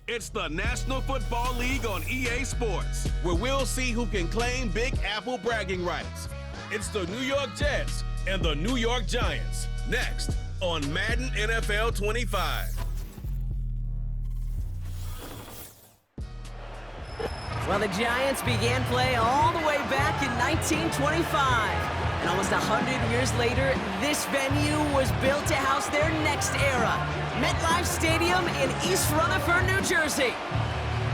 It's the National Football League on EA Sports, where we'll see who can claim Big Apple bragging rights. It's the New York Jets and the New York Giants, next on Madden NFL 25. Well, the Giants began play all the way back in 1925. And almost 100 years later, this venue was built to house their next era. MetLife Stadium in East Rutherford, New Jersey.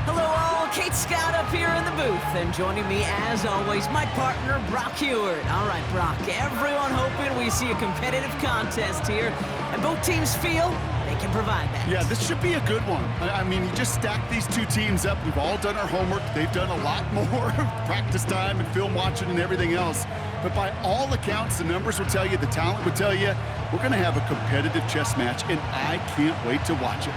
Hello all, Kate Scott up here in the booth. And joining me, as always, my partner, Brock Heward. All right, Brock, everyone hoping we see a competitive contest here. And both teams feel they can provide that. Yeah, this should be a good one. I mean, you just stack these two teams up. We've all done our homework. They've done a lot more practice time and film watching and everything else. But by all accounts, the numbers will tell you, the talent will tell you, we're going to have a competitive chess match, and I can't wait to watch it.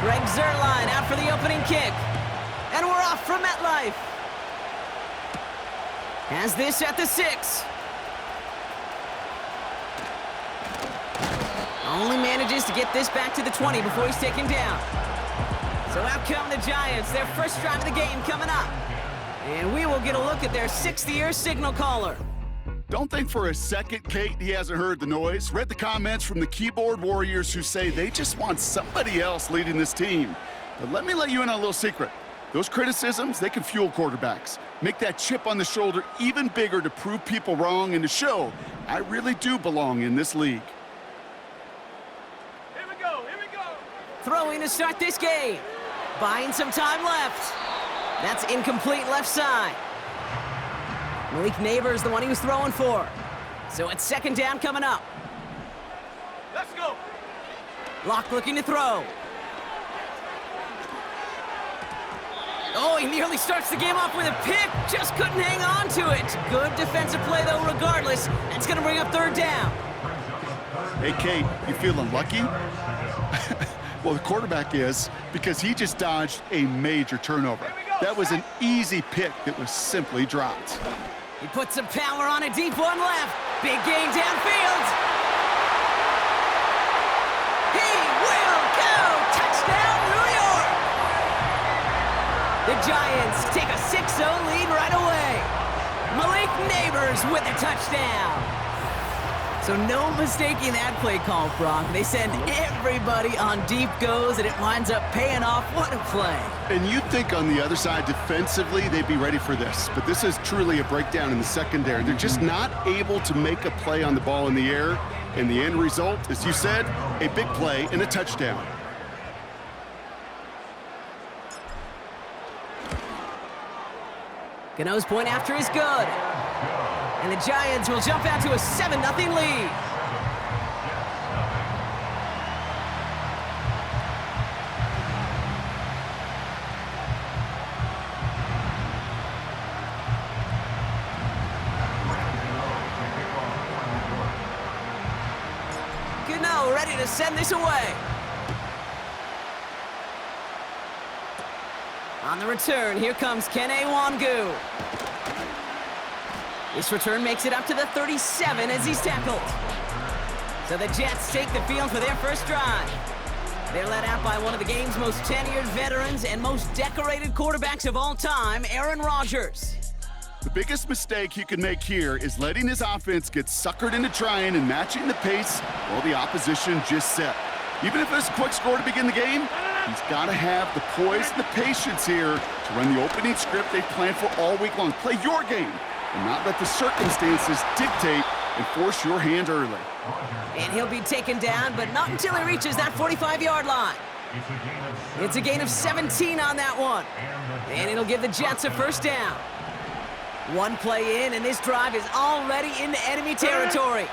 Greg Zuerlein out for the opening kick. And we're off from MetLife. Has this at the 6. Only manages to get this back to the 20 before he's taken down. So out come the Giants, their first drive of the game coming up. And we will get a look at their 6th-year signal caller. Don't think for a second, Kate, he hasn't heard the noise. Read the comments from the keyboard warriors who say they just want somebody else leading this team. But let me let you in on a little secret. Those criticisms, they can fuel quarterbacks. Make that chip on the shoulder even bigger to prove people wrong and to show I really do belong in this league. Here we go, here we go. Throwing to start this game. Buying some time left. That's incomplete left side. Malik Neighbors, the one he was throwing for. So it's 2nd down coming up. Let's go. Locke looking to throw. Oh, he nearly starts the game off with a pick. Just couldn't hang on to it. Good defensive play, though, regardless. That's going to bring up 3rd down. Hey, Kate, you feeling lucky? Well, the quarterback is, because he just dodged a major turnover. That was an easy pick that was simply dropped. He puts some power on a deep one left. Big gain downfield. He will go. Touchdown, New York. The Giants take a 6-0 lead right away. Malik Neighbors with a touchdown. So no mistaking that play call, Brock. They send everybody on deep goes, and it winds up paying off. What a play. And you'd think on the other side, defensively, they'd be ready for this. But this is truly a breakdown in the secondary. They're just not able to make a play on the ball in the air. And the end result, as you said, a big play and a touchdown. Gano's point after is good. And the Giants will jump out to a 7-0 lead. Gano ready to send this away. On the return, here comes Kene Nwangwu. This return makes it up to the 37 as he's tackled. So the Jets take the field for their first drive. They're led out by one of the game's most tenured veterans and most decorated quarterbacks of all time, Aaron Rodgers. The biggest mistake he can make here is letting his offense get suckered into trying and matching the pace while the opposition just set. Even if it's a quick score to begin the game, he's got to have the poise and the patience here to run the opening script they've planned for all week long. Play your game and not let the circumstances dictate and force your hand early. And he'll be taken down, but not until he reaches that 45-yard line. It's a gain of 17 on that one. And it'll give the Jets a first down. One play in, and this drive is already into enemy territory.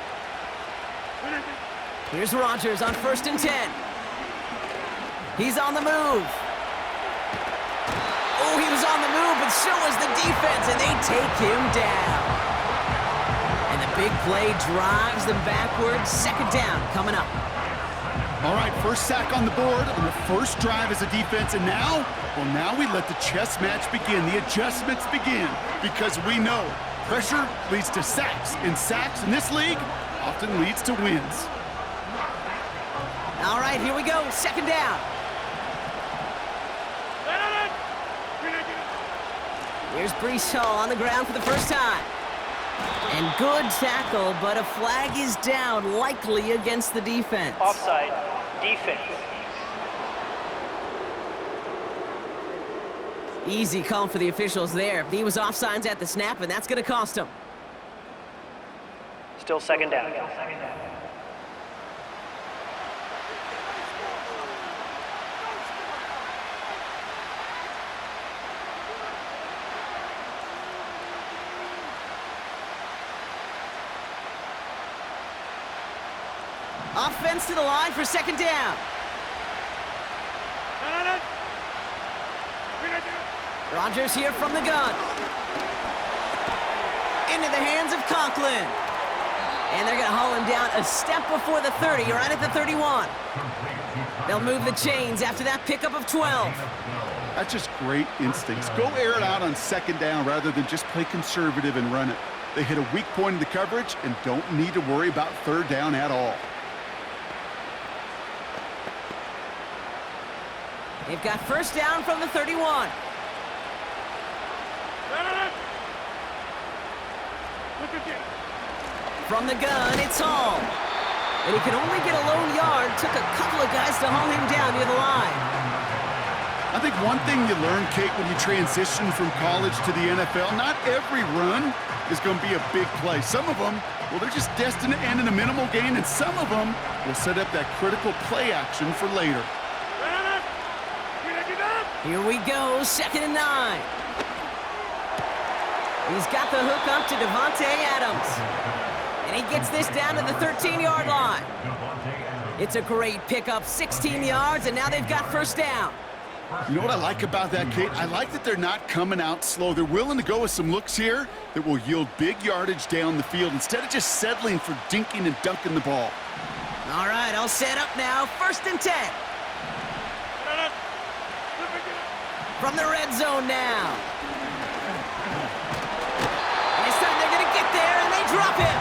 Here's Rodgers on 1st and 10. He's on the move. Oh, he was on the move, but so was the defense, and they take him down. And the big play drives them backwards. 2nd down coming up. All right, first sack on the board on the first drive as a defense, and now, well, now we let the chess match begin, the adjustments begin, because we know pressure leads to sacks, and sacks in this league, often leads to wins. All right, here we go. Second down. Here's Brees Hall on the ground for the first time. And good tackle, but a flag is down, likely against the defense. Offside, defense. Easy call for the officials there. He was offsides at the snap, and that's going to cost him. Still second down. Offense to the line for second down. Rodgers here from the gun. Into the hands of Conklin. And they're going to haul him down a step before the 30, right at the 31. They'll move the chains after that pickup of 12. That's just great instincts. Go air it out on second down rather than just play conservative and run it. They hit a weak point in the coverage and don't need to worry about third down at all. They've got first down from the 31. From the gun, it's Hall. And he can only get a lone yard. Took a couple of guys to haul him down near the line. I think one thing you learn, Kate, when you transition from college to the NFL, not every run is going to be a big play. Some of them, well, they're just destined to end in a minimal gain, and some of them will set up that critical play action for later. Here we go, 2nd and 9. He's got the hook up to Devontae Adams. And he gets this down to the 13-yard line. It's a great pickup, 16 yards, and now they've got first down. You know what I like about that, Kate? I like that they're not coming out slow. They're willing to go with some looks here that will yield big yardage down the field instead of just settling for dinking and dunking the ball. All right, all set up now, 1st and 10. From the red zone now. And this time they're going to get there, and they drop him.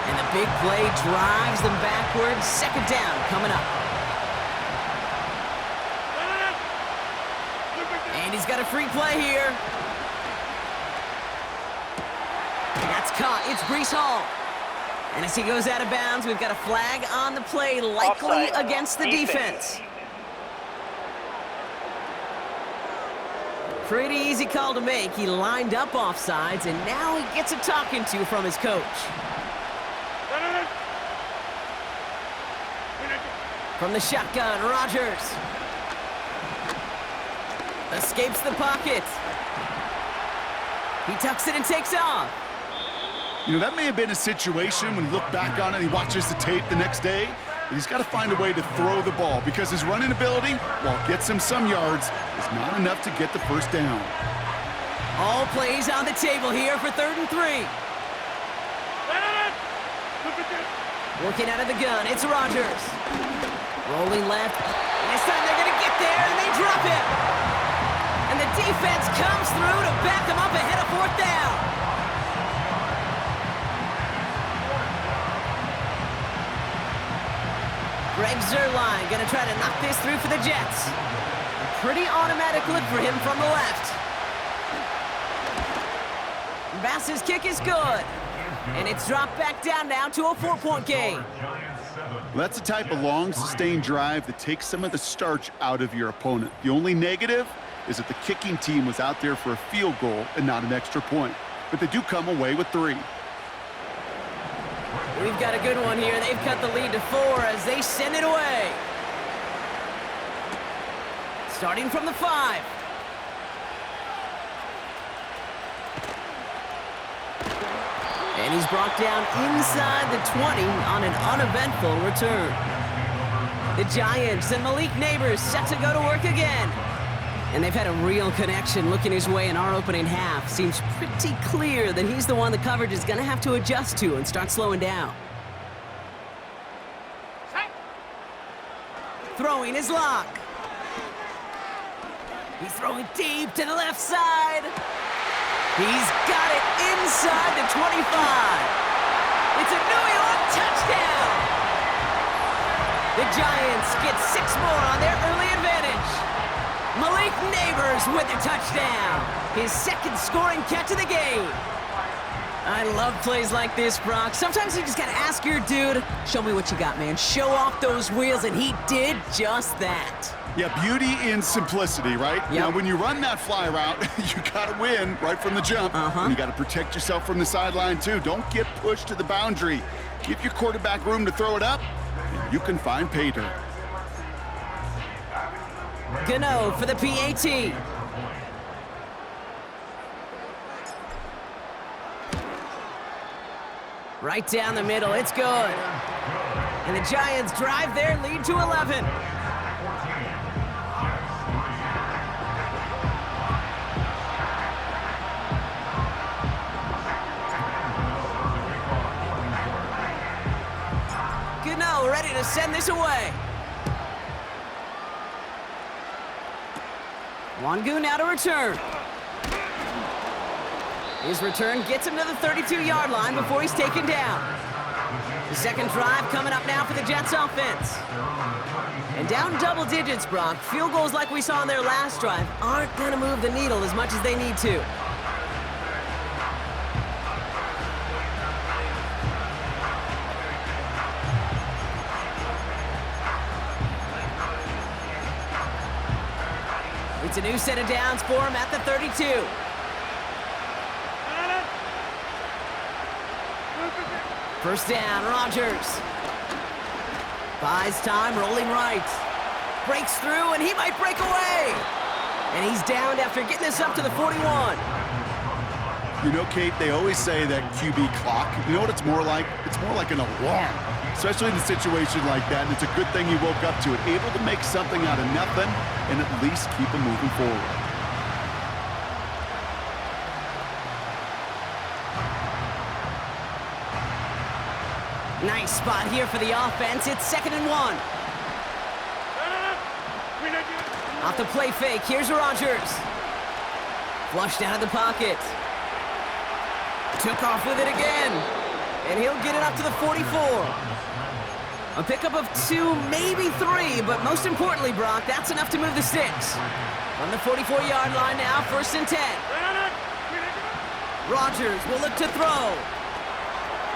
And the big play drives them backwards. 2nd down coming up. And he's got a free play here. And that's caught. It's Brees Hall. And as he goes out of bounds, we've got a flag on the play, likely Offside. against the defense. Pretty easy call to make. He lined up offsides, and now he gets a talking to from his coach. From the shotgun, Rodgers. Escapes the pocket. He tucks it and takes off. You know, that may have been a situation when you look back on it and he watches the tape the next day, but he's got to find a way to throw the ball because his running ability, while it gets him some yards, is not enough to get the first down. All plays on the table here for 3rd and 3. Working out of the gun, it's Rodgers. Rolling left. And this time they're going to get there, and they drop him. And the defense comes through to back him up ahead of 4th down. Greg Zuerlein going to try to knock this through for the Jets. A pretty automatic look for him from the left. Bass's kick is good. And it's dropped back down now to a 4-point game. Well, that's the type of long, sustained drive that takes some of the starch out of your opponent. The only negative is that the kicking team was out there for a field goal and not an extra point. But they do come away with 3. We've got a good one here. They've cut the lead to 4 as they send it away. Starting from the 5. And he's brought down inside the 20 on an uneventful return. The Giants and Malik Neighbors set to go to work again. And they've had a real connection looking his way in our opening half. Seems pretty clear that he's the one the coverage is going to have to adjust to and start slowing down. Throwing his lock. He's throwing deep to the left side. He's got it inside the 25. It's a New Giants get 6 more on their early advantage. Malik Neighbors with a touchdown. His second scoring catch of the game. I love plays like this, Brock. Sometimes you just gotta ask your dude, show me what you got, man. Show off those wheels, and he did just that. Yeah, beauty in simplicity, right? Yep. Now, when you run that fly route, you gotta win right from the jump. And you gotta protect yourself from the sideline, too. Don't get pushed to the boundary. Give your quarterback room to throw it up, and you can find pay dirt. Gano for the PAT. Right down the middle, it's good. And the Giants drive their lead to 11. Gano ready to send this away. Wangu now to return. His return gets him to the 32-yard line before he's taken down. The second drive coming up now for the Jets offense. And down double digits, Brock. Field goals like we saw in their last drive aren't going to move the needle as much as they need to. It's a new set of downs for him at the 32. First down, Rodgers. Buys time, rolling right. Breaks through, and he might break away. And he's downed after getting this up to the 41. You know, Kate, they always say that QB clock, you know what it's more like? It's more like an alarm, especially in a situation like that. And it's a good thing he woke up to it, able to make something out of nothing and at least keep him moving forward. Nice spot here for the offense. It's 2nd and 1. Off the play fake, here's Rodgers. Flushed out of the pocket. Took off with it again. And he'll get it up to the 44. A pickup of 2, maybe 3, but most importantly, Brock, that's enough to move the sticks. On the 44-yard line now, 1st and 10. Rodgers will look to throw.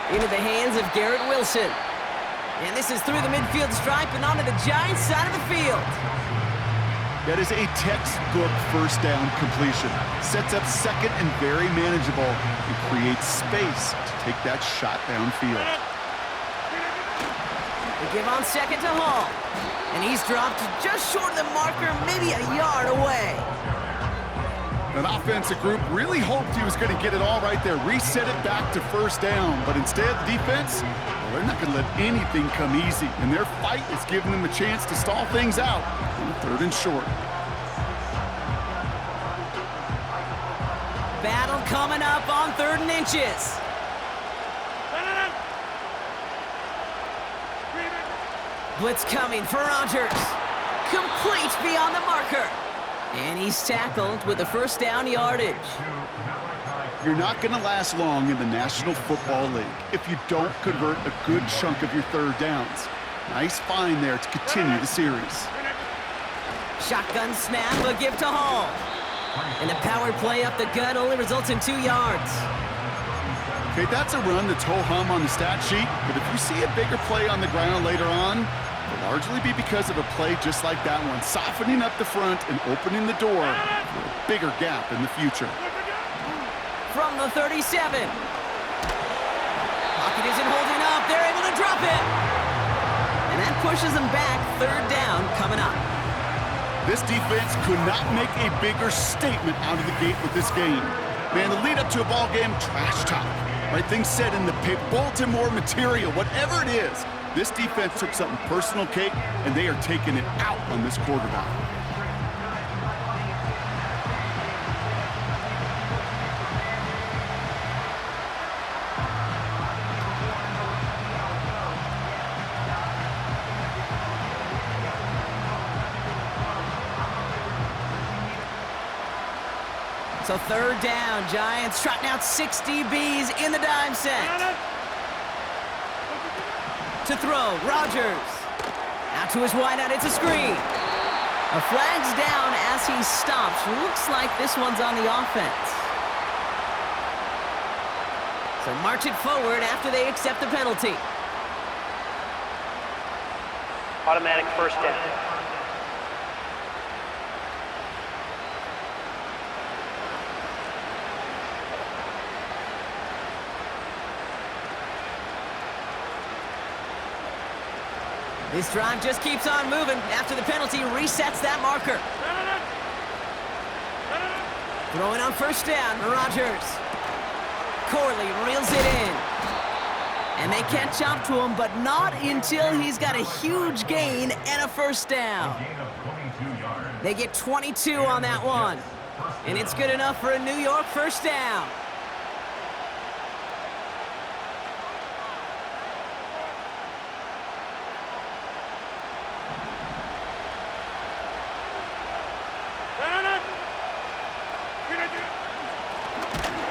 Into the hands of Garrett Wilson. And this is through the midfield stripe and onto the Giants side of the field. That is a textbook first down completion. Sets up second and very manageable and creates space to take that shot downfield. They give on second to Hall. And he's dropped just short of the marker, maybe a yard away. That offensive group really hoped he was going to get it all right there, reset it back to first down. But instead, the defense, well, they're not going to let anything come easy. And their fight is giving them a chance to stall things out on 3rd and short. Battle coming up on 3rd and inches. Blitz coming for Rodgers. Complete beyond the marker. And he's tackled with the first down yardage. You're not going to last long in the National Football League if you don't convert a good chunk of your 3rd downs. Nice find there to continue the series. Shotgun snap, a give to Hall. And the power play up the gut only results in 2 yards. Okay, that's a run that's ho-hum on the stat sheet, but if you see a bigger play on the ground later on, it'll largely be because of a play just like that one, softening up the front and opening the door for a bigger gap in the future. From the 37. Pocket isn't holding up. They're able to drop it. And that pushes them back. 3rd down coming up. This defense could not make a bigger statement out of the gate with this game. Man, the lead up to a ball game, trash talk. Right, things said in the Baltimore material, whatever it is. This defense took something personal, Kate, and they are taking it out on this quarterback. So 3rd down, Giants trotting out 6 DBs in the dime set. To throw, Rodgers. Out to his wideout, it's a screen. A flag's down as he stops. Looks like this one's on the offense. So march it forward after they accept the penalty. Automatic first down. This drive just keeps on moving. After the penalty, resets that marker. Throwing on first down, Rodgers. Corley reels it in. And they catch up to him, but not until he's got a huge gain and a first down. They get 22 on that one. And it's good enough for a New York first down.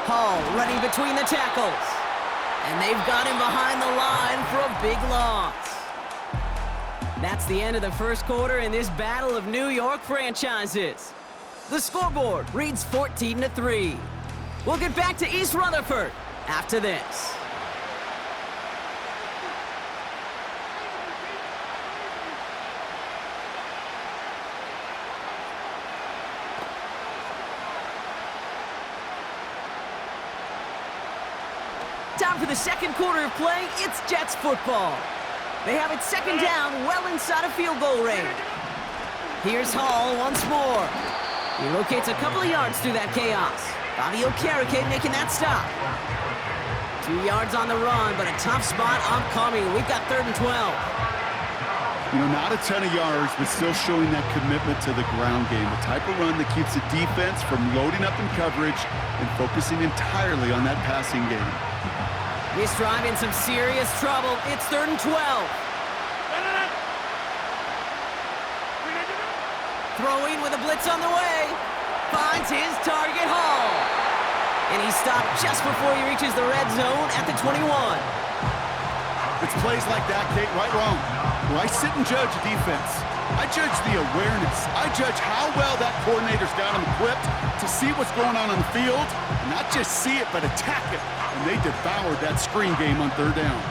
Hall running between the tackles. And they've got him behind the line for a big loss. That's the end of the first quarter in this battle of New York franchises. The scoreboard reads 14-3. We'll get back to East Rutherford after this. Time for the second quarter of play. It's Jets football. They have it second down, well inside of field goal range. Here's Hall once more. He locates a couple of yards through that chaos. Bobby Okereke making that stop. 2 yards on the run, but a tough spot upcoming. We've got 3rd and 12. You know, not a ton of yards, but still showing that commitment to the ground game. The type of run that keeps the defense from loading up in coverage and focusing entirely on that passing game. This drive in some serious trouble. It's 3rd and 12. Throwing with a blitz on the way. Finds his target, Hall. And he's stopped just before he reaches the red zone at the 21. It's plays like that, Kate, right wrong. Where I sit and judge a defense. I judge the awareness. I judge how well that coordinator's got him equipped to see what's going on the field. And not just see it, but attack it. And they devoured that screen game on 3rd down.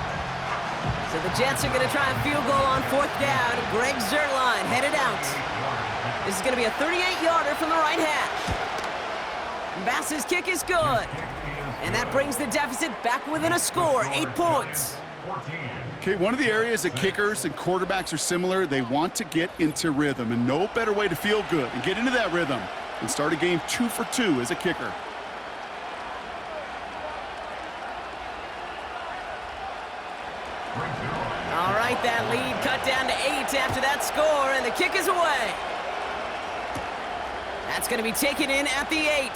So the Jets are going to try a field goal on 4th down. Greg Zuerlein headed out. This is going to be a 38-yarder from the right hash. Bass's kick is good. And that brings the deficit back within a score, 8 points. Okay, one of the areas that kickers and quarterbacks are similar, they want to get into rhythm. And no better way to feel good and get into that rhythm than start a game 2 for 2 as a kicker. All right, that lead cut down to 8 after that score, and the kick is away. That's going to be taken in at the 8.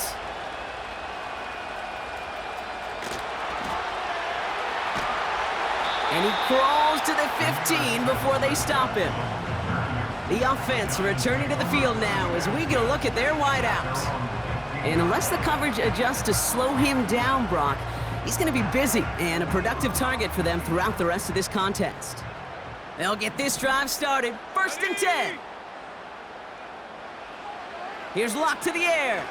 And he crawls to the 15 before they stop him. The offense returning to the field now as we get a look at their wideouts. And unless the coverage adjusts to slow him down, Brock, he's going to be busy and a productive target for them throughout the rest of this contest. They'll get this drive started. 1st and 10. Here's Locke to the air.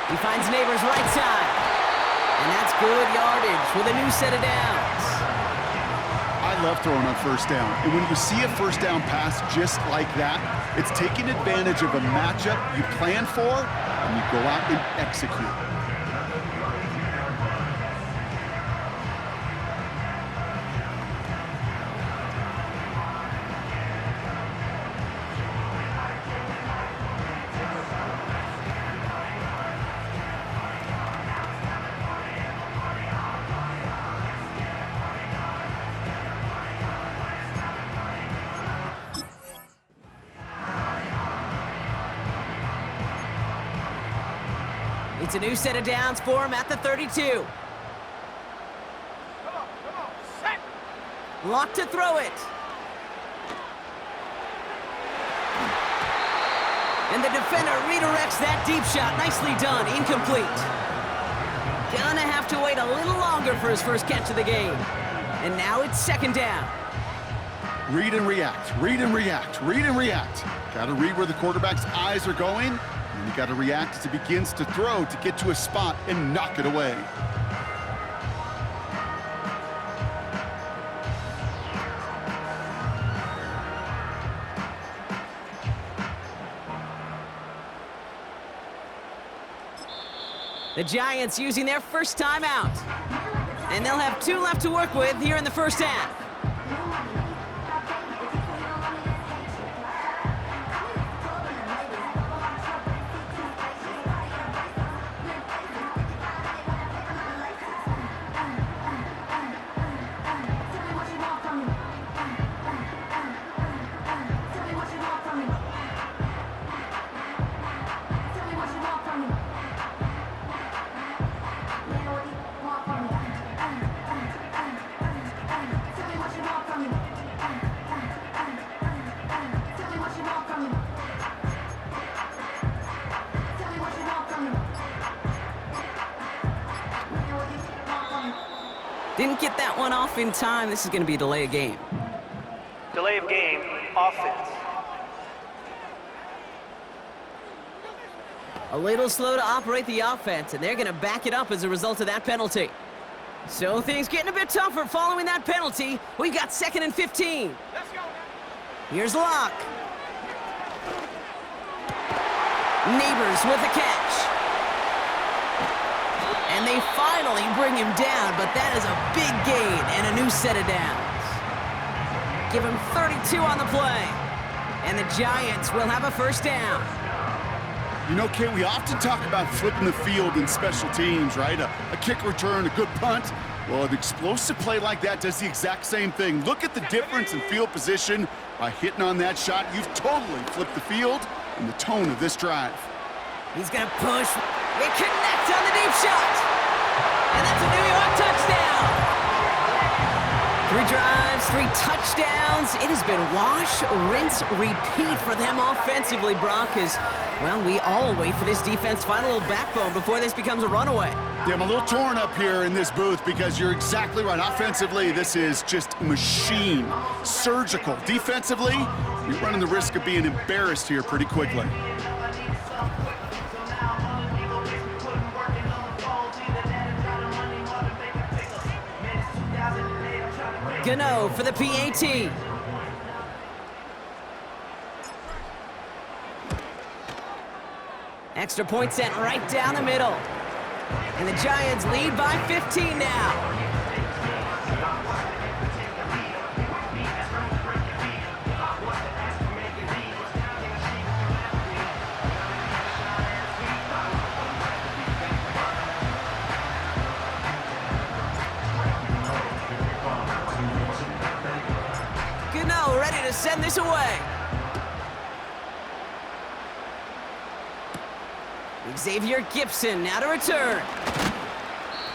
He finds Neighbors right side. And that's good yardage with a new set of downs. I love throwing on 1st down. And when you see a 1st down pass just like that, it's taking advantage of a matchup you plan for and you go out and execute. It's a new set of downs for him at the 32. Locke to throw it. And the defender redirects that deep shot. Nicely done. Incomplete. Gonna have to wait a little longer for his first catch of the game. And now it's 2nd down. Read and react, read and react, read and react. Got to read where the quarterback's eyes are going, and you got to react as he begins to throw to get to a spot and knock it away. The Giants using their first timeout. And they'll have 2 left to work with here in the first half. Didn't get that one off in time. This is going to be a delay of game. Delay of game, offense. A little slow to operate the offense, and they're going to back it up as a result of that penalty. So things getting a bit tougher following that penalty. We've got 2nd and 15. Let's go. Here's Locke. Neighbors with a catch. And they finally bring him down, but that is a big gain and a new set of downs. Give him 32 on the play. And the Giants will have a first down. You know, Kay, we often talk about flipping the field in special teams, right? A kick return, a good punt. Well, an explosive play like that does the exact same thing. Look at the difference in field position. By hitting on that shot, you've totally flipped the field and the tone of this drive. He's going to push. They connect on the deep shot. And that's a New York touchdown. 3 drives, 3 touchdowns. It has been wash, rinse, repeat for them offensively, Brock, as, well, we all wait for this defense to find a little backbone before this becomes a runaway. Yeah, I'm a little torn up here in this booth because you're exactly right. Offensively, this is just machine, surgical. Defensively, you're running the risk of being embarrassed here pretty quickly. Gano for the PAT. Extra point sent right down the middle. And the Giants lead by 15 now. Gano ready to send this away. Xavier Gibson now to return.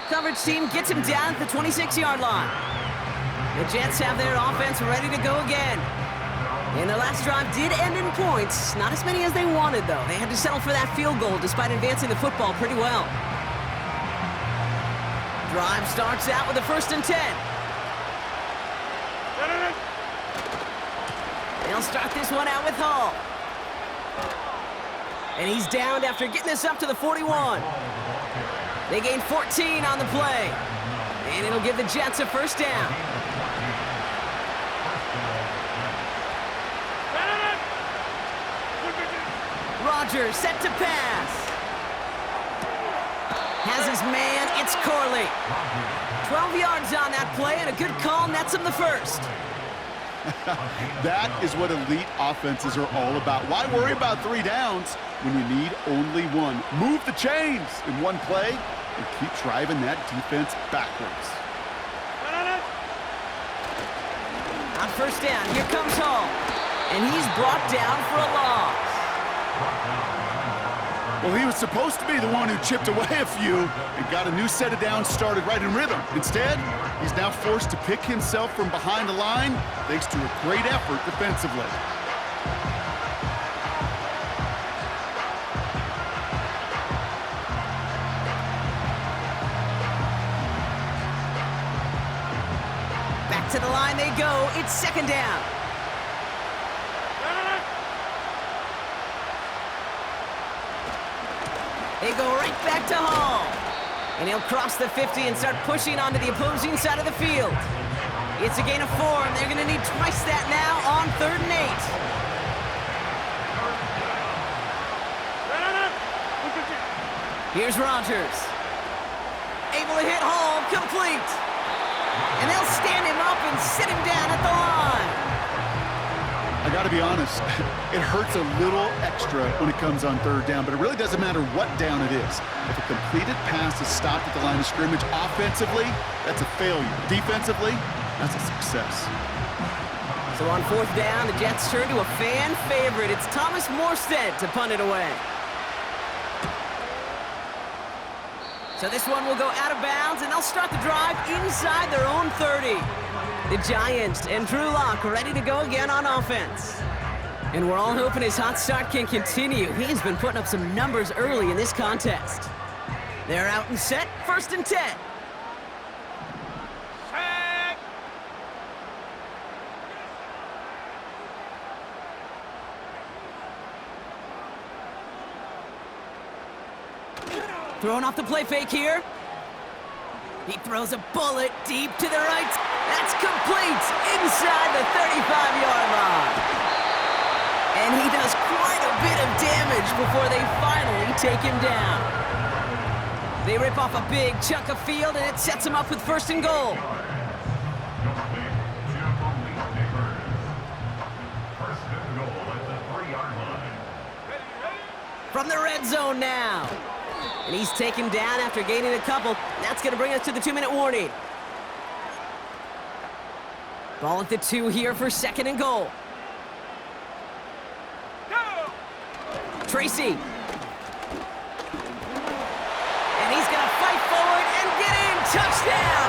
Coverage team gets him down at the 26-yard line. The Jets have their offense ready to go again. And their last drive did end in points. Not as many as they wanted, though. They had to settle for that field goal despite advancing the football pretty well. Drive starts out with a 1st and 10. They'll start this one out with Hall. And he's downed after getting this up to the 41. They gain 14 on the play. And it'll give the Jets a first down. Rodgers set to pass. Has his man, it's Corley. 12 yards on that play, and a good call nets him the first. That is what elite offenses are all about. Why worry about 3 downs when you need only 1? Move the chains in one play and keep driving that defense backwards. On first down, here comes Hall. And he's brought down for a loss. Well, he was supposed to be the one who chipped away a few and got a new set of downs started right in rhythm. Instead, he's now forced to pick himself from behind the line thanks to a great effort defensively. Back to the line they go. It's 2nd down. They go right back to Hall. And he'll cross the 50 and start pushing onto the opposing side of the field. It's a gain of 4, and they're going to need twice that now on 3rd and 8. Here's Rodgers. Able to hit Hall, complete. And they'll stand him up and sit him down at the line. I got to be honest, it hurts a little extra when it comes on 3rd down, but it really doesn't matter what down it is. If a completed pass is stopped at the line of scrimmage offensively, that's a failure. Defensively, that's a success. So on 4th down, the Jets turn to a fan favorite. It's Thomas Morstead to punt it away. So this one will go out of bounds, and they'll start the drive inside their own 30. The Giants and Drew Lock ready to go again on offense. And we're all hoping his hot start can continue. He's been putting up some numbers early in this contest. They're out and set, 1st and 10. Throwing off the play fake here. He throws a bullet deep to the right. That's complete inside the 35-yard line. And he does quite a bit of damage before they finally take him down. They rip off a big chunk of field, and it sets him up with 1st and goal. From the red zone now. And he's taken down after gaining a couple. That's going to bring us to the 2-minute warning. Ball at the 2 here for 2nd and goal. Go! Tracy. And he's going to fight forward and get in. Touchdown!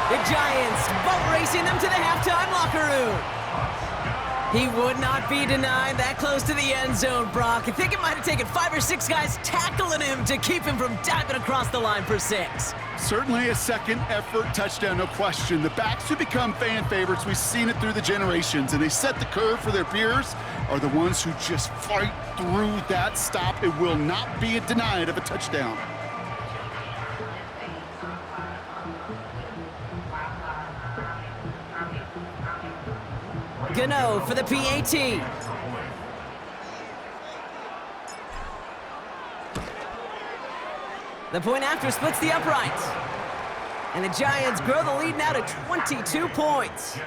The Giants boat racing them to the halftime locker room. He would not be denied that close to the end zone, Brock. I think it might have taken 5 or 6 guys tackling him to keep him from diving across the line for 6. Certainly a second effort touchdown, no question. The backs who become fan favorites, we've seen it through the generations, and they set the curve for their peers, are the ones who just fight through that stop. It will not be denied of a touchdown. Gano for the PAT. The point after splits the uprights. And the Giants grow the lead now to 22 points.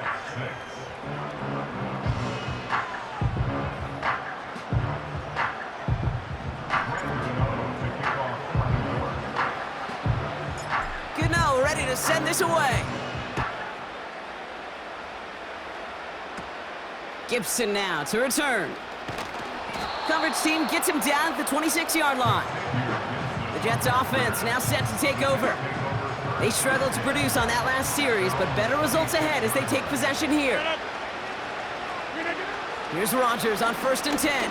Gano ready to send this away. Gibson now to return. Coverage team gets him down at the 26-yard line. The Jets offense now set to take over. They struggled to produce on that last series, but better results ahead as they take possession here. Here's Rodgers on 1st and 10.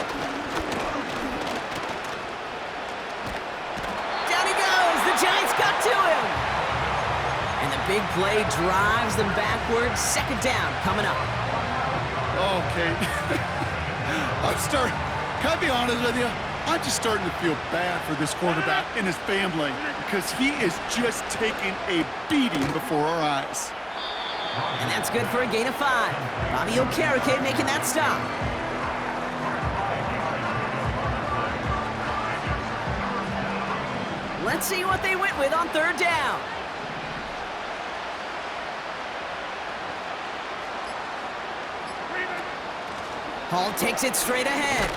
Down he goes. The Giants got to him. And the big play drives them backwards. 2nd down coming up. Okay. Can I be honest with you? I'm just starting to feel bad for this quarterback and his family because he is just taking a beating before our eyes. And that's good for a gain of 5. Bobby Okereke making that stop. Let's see what they went with on 3rd down. Hall takes it straight ahead.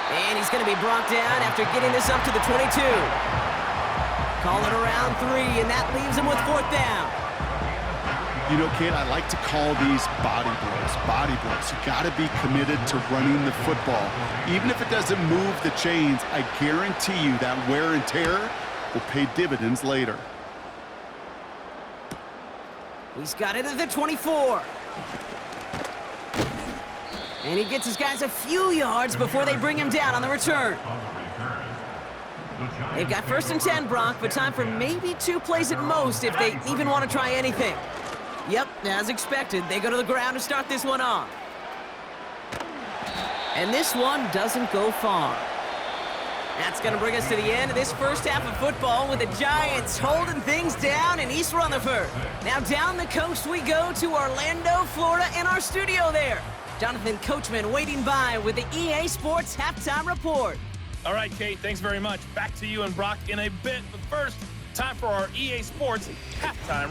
And he's going to be brought down after getting this up to the 22. Call it around 3, and that leaves him with 4th down. You know, kid, I like to call these body blows. Body blows. You got to be committed to running the football. Even if it doesn't move the chains, I guarantee you that wear and tear will pay dividends later. He's got it at the 24. And he gets his guys a few yards before they bring him down on the return. They've got 1st and 10, Brock, but time for maybe 2 plays at most if they even want to try anything. Yep, as expected, they go to the ground to start this one off. And this one doesn't go far. That's going to bring us to the end of this first half of football with the Giants holding things down in East Rutherford. Now down the coast we go to Orlando, Florida, in our studio there. Jonathan Coachman waiting by with the EA Sports Halftime Report. All right, Kate, thanks very much. Back to you and Brock in a bit. But first, time for our EA Sports Halftime Report.